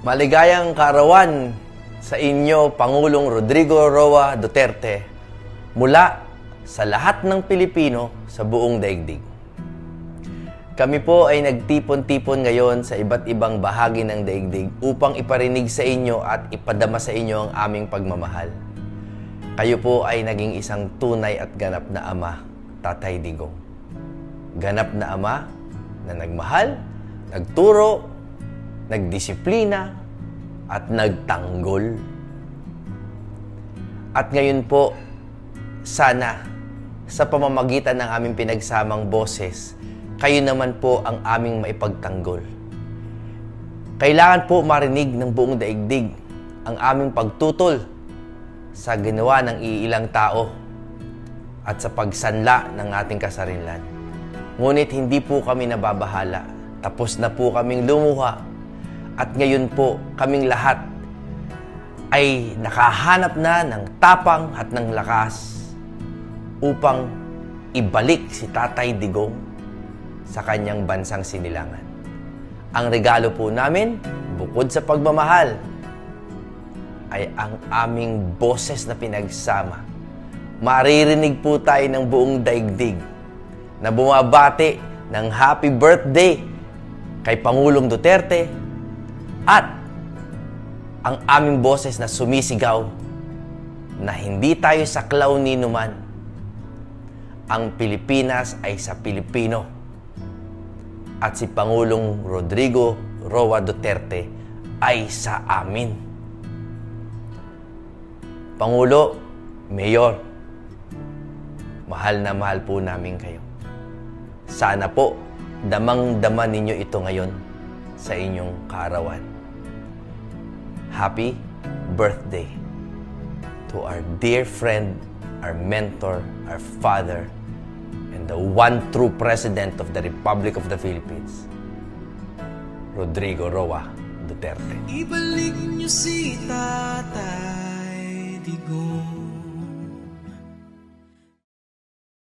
Maligayang kaarawan sa inyo, Pangulong Rodrigo Roa Duterte, mula sa lahat ng Pilipino sa buong daigdig. Kami po ay nagtipon-tipon ngayon sa iba't ibang bahagi ng daigdig upang iparinig sa inyo at ipadama sa inyo ang aming pagmamahal. Kayo po ay naging isang tunay at ganap na ama, Tatay Digong. Ganap na ama na nagmahal, nagturo, nagdisiplina, at nagtanggol. At ngayon po, sana sa pamamagitan ng aming pinagsamang boses, kayo naman po ang aming maipagtanggol. Kailangan po marinig ng buong daigdig ang aming pagtutol sa ginawa ng iilang tao at sa pagsanla ng ating kasarinlan. Ngunit hindi po kami nababahala. Tapos na po kaming lumuha. At ngayon po, kaming lahat ay nakahanap na ng tapang at ng lakas upang ibalik si Tatay Digong sa kanyang bansang sinilangan. Ang regalo po namin, bukod sa pagmamahal, ay ang aming boses na pinagsama. Maririnig po tayo ng buong daigdig na bumabati ng happy birthday kay Pangulong Duterte at ang aming boses na sumisigaw na hindi tayo saklaw ni numan. Ang Pilipinas ay sa Pilipino at si Pangulong Rodrigo Roa Duterte ay sa amin. Pangulo, Mayor, mahal na mahal po namin kayo. Sana po damang-dama ninyo ito ngayon sa inyong kaarawan. Happy birthday to our dear friend, our mentor, our father, and the one true President of the Republic of the Philippines, Rodrigo Roa Duterte. Ibalik niyo si